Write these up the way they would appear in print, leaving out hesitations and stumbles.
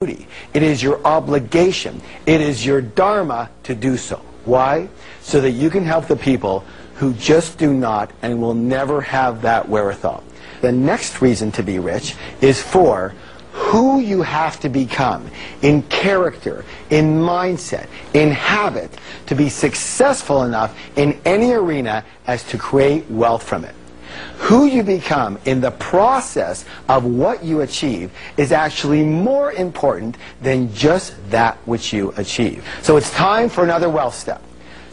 duty. It is your obligation. It is your dharma to do so. Why? So that you can help the people who just do not and will never have that wherewithal. The next reason to be rich is for who you have to become in character, in mindset, in habit, to be successful enough in any arena as to create wealth from it. Who you become in the process of what you achieve is actually more important than just that which you achieve. So it's time for another wealth step.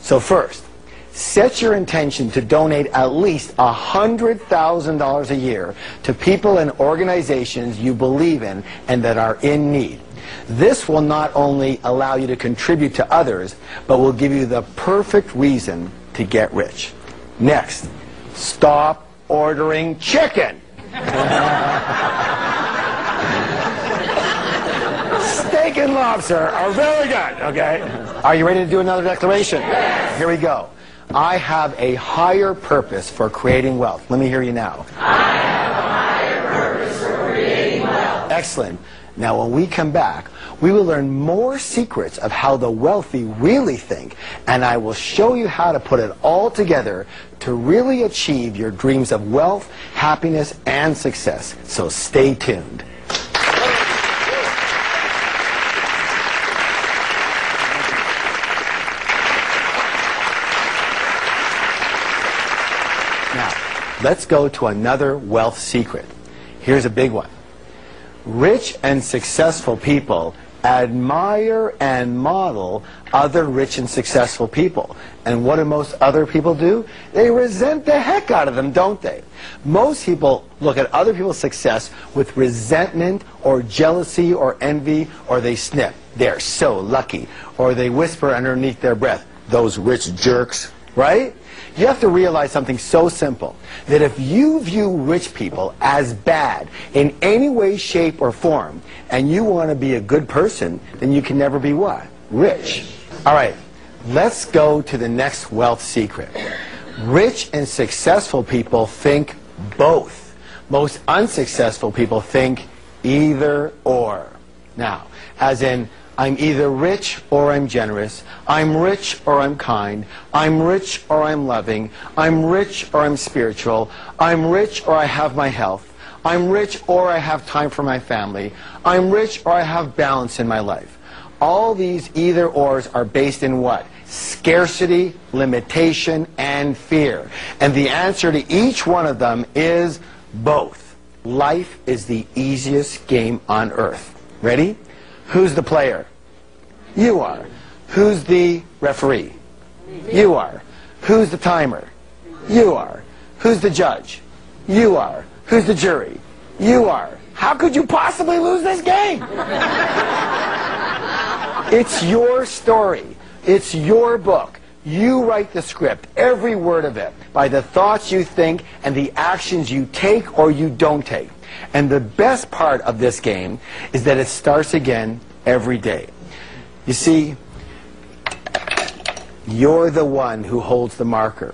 So first, set your intention to donate at least $100,000 a year to people and organizations you believe in and that are in need. This will not only allow you to contribute to others, but will give you the perfect reason to get rich. Next, stop ordering chicken. Steak and lobster are very good, okay? Are you ready to do another declaration? Yes. Here we go. I have a higher purpose for creating wealth. Let me hear you now. I have a higher purpose for creating wealth. Excellent. Now, when we come back, we will learn more secrets of how the wealthy really think, and I will show you how to put it all together to really achieve your dreams of wealth, happiness, and success. So stay tuned. Now, let's go to another wealth secret. Here's a big one. Rich and successful people admire and model other rich and successful people. And what do most other people do? They resent the heck out of them, don't they? Most people look at other people's success with resentment or jealousy or envy, or they snip, "They're so lucky," or they whisper underneath their breath, "Those rich jerks," right? You have to realize something so simple, that if you view rich people as bad in any way, shape, or form, and you want to be a good person, then you can never be what? Rich. All right, let's go to the next wealth secret. Rich and successful people think both. Most unsuccessful people think either or. Now, as in, I'm either rich or I'm generous. I'm rich or I'm kind. I'm rich or I'm loving. I'm rich or I'm spiritual. I'm rich or I have my health. I'm rich or I have time for my family. I'm rich or I have balance in my life. All these either-ors are based in what? Scarcity, limitation, and fear. And the answer to each one of them is both. Life is the easiest game on earth. Ready? Who's the player? You are. Who's the referee? You are. Who's the timer? You are. Who's the judge? You are. Who's the jury? You are. How could you possibly lose this game? It's your story. It's your book. You write the script, every word of it, by the thoughts you think and the actions you take or you don't take. And the best part of this game is that it starts again every day. You see, you're the one who holds the marker.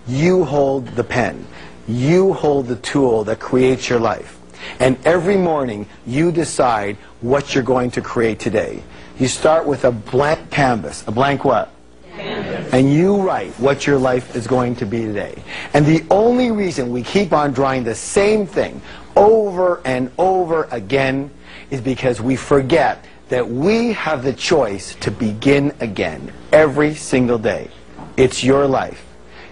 You hold the pen. You hold the tool that creates your life. And every morning, you decide what you're going to create today. You start with a blank canvas. A blank what? Canvas. And you write what your life is going to be today. And the only reason we keep on drawing the same thing over and over again is because we forget that we have the choice to begin again every single day. It's your life.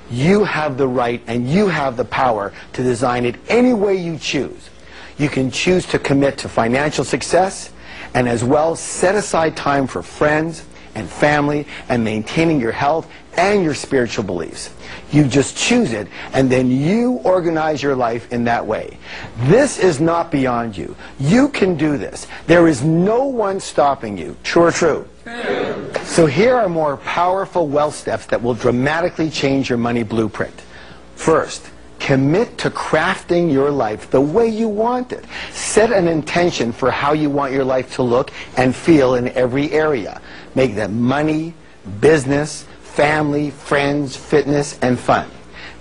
You have the right and you have the power to design it any way you choose. You can choose to commit to financial success and as well set aside time for friends and family and maintaining your health and your spiritual beliefs. You just choose it, and then you organize your life in that way. This is not beyond you. You can do this. There is no one stopping you. True or true? True. So here are more powerful wealth steps that will dramatically change your money blueprint. First, commit to crafting your life the way you want it. Set an intention for how you want your life to look and feel in every area. Make them money, business, family, friends, fitness, and fun.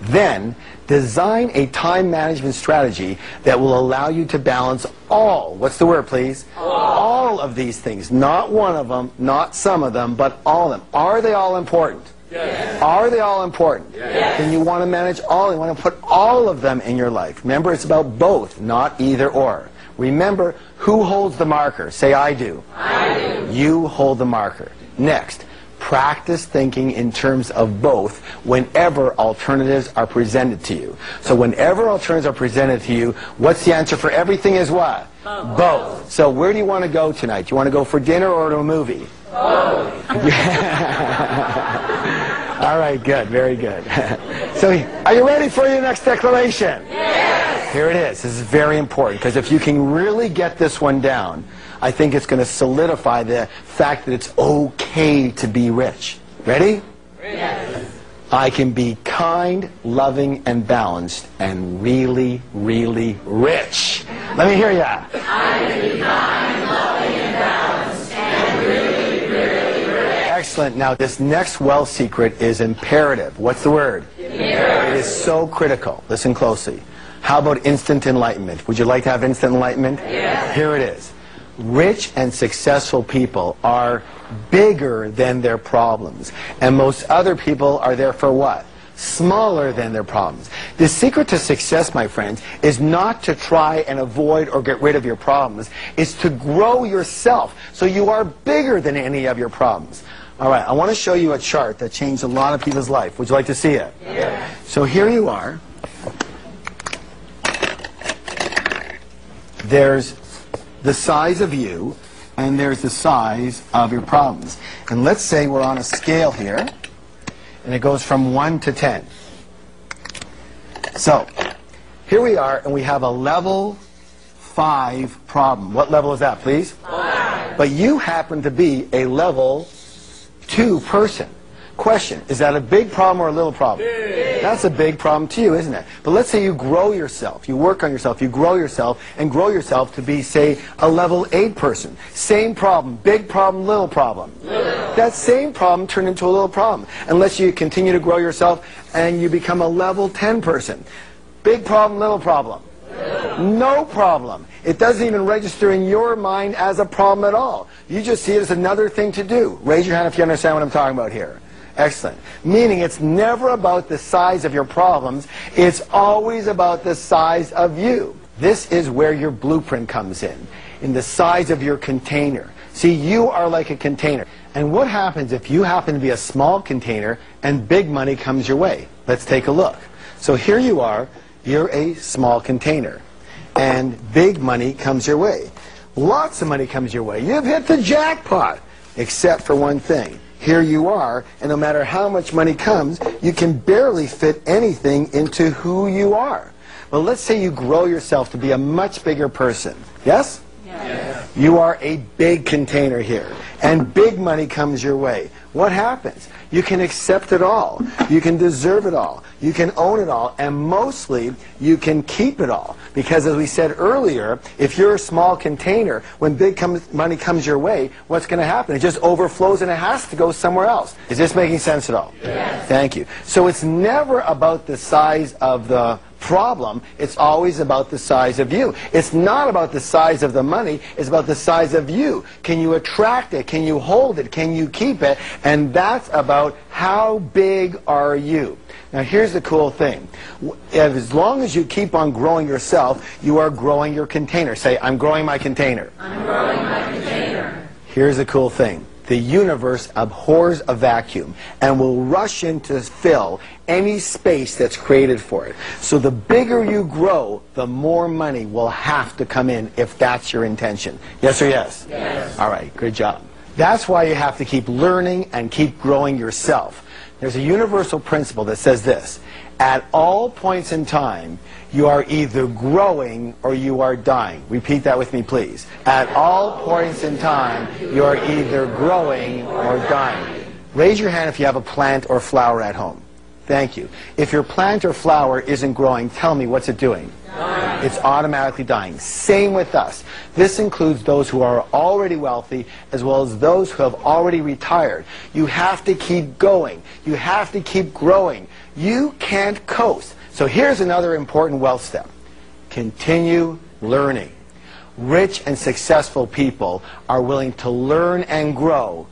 Then, design a time management strategy that will allow you to balance all, what's the word please? All of these things. Not one of them, not some of them, but all of them. Are they all important? Yes. Are they all important? Yes. Then you want to manage all. You want to put all of them in your life. Remember, it's about both, not either or. Remember, who holds the marker? Say, I do. I do. You hold the marker. Next, practice thinking in terms of both whenever alternatives are presented to you. So whenever alternatives are presented to you, what's the answer for everything is what? Both. So where do you want to go tonight? Do you want to go for dinner or to a movie? Both. All right, good, very good. So, are you ready for your next declaration? Yes. Here it is. This is very important, because if you can really get this one down, I think it's going to solidify the fact that it's okay to be rich. Ready? Yes. I can be kind, loving, and balanced, and really, really rich. Let me hear ya. I can be kind, loving, and balanced, and really, really rich. Excellent. Now, this next wealth secret is imperative. What's the word? Imperative. It is so critical. Listen closely. How about instant enlightenment? Would you like to have instant enlightenment? Yes. Here it is. Rich and successful people are bigger than their problems. And most other people are there for what? Smaller than their problems. The secret to success, my friends, is not to try and avoid or get rid of your problems. It's to grow yourself so you are bigger than any of your problems. All right, I want to show you a chart that changed a lot of people's life. Would you like to see it? Yes. So here you are. There's the size of you, and there's the size of your problems. And let's say we're on a scale here, and it goes from 1 to 10. So, here we are, and we have a level 5 problem. What level is that, please? 5. But you happen to be a level 2 person. Question, is that a big problem or a little problem? Big. That's a big problem to you, isn't it? But let's say you grow yourself, you work on yourself, you grow yourself, and grow yourself to be, say, a level 8 person. Same problem, big problem, little problem. Little. That same problem turned into a little problem. Unless you continue to grow yourself and you become a level 10 person. Big problem, little problem. No problem. It doesn't even register in your mind as a problem at all. You just see it as another thing to do. Raise your hand if you understand what I'm talking about here. Excellent. Meaning it's never about the size of your problems. It's always about the size of you. This is where your blueprint comes in the size of your container. See, you are like a container. And what happens if you happen to be a small container and big money comes your way? Let's take a look. So here you are. You're a small container. And big money comes your way. Lots of money comes your way. You've hit the jackpot. Except for one thing. Here you are, and no matter how much money comes, you can barely fit anything into who you are. Well, let's say you grow yourself to be a much bigger person. Yes? Yes. You are a big container here, and big money comes your way. What happens? You can accept it all. You can deserve it all. You can own it all, and mostly, you can keep it all. Because as we said earlier, if you're a small container, when big money comes your way, what's going to happen? It just overflows and it has to go somewhere else. Is this making sense at all? Yes. Thank you. So it's never about the size of the problem. It's always about the size of you. It's not about the size of the money. It's about the size of you. Can you attract it? Can you hold it? Can you keep it? And that's about how big are you. Now here's the cool thing. As long as you keep on growing yourself, you are growing your container. Say, I'm growing my container. I'm growing my container. Here's the cool thing. The universe abhors a vacuum and will rush in to fill any space that's created for it. So the bigger you grow, the more money will have to come in if that's your intention. Yes or yes? Yes. All right, good job. That's why you have to keep learning and keep growing yourself. There's a universal principle that says this. At all points in time, you are either growing or you are dying. Repeat that with me, please. At all points in time, you are either growing or dying. Raise your hand if you have a plant or flower at home. Thank you. If your plant or flower isn't growing, tell me, what's it doing? Dying. It's automatically dying. Same with us. This includes those who are already wealthy as well as those who have already retired. You have to keep going. You have to keep growing. You can't coast. So here's another important wealth step. Continue learning. Rich and successful people are willing to learn and grow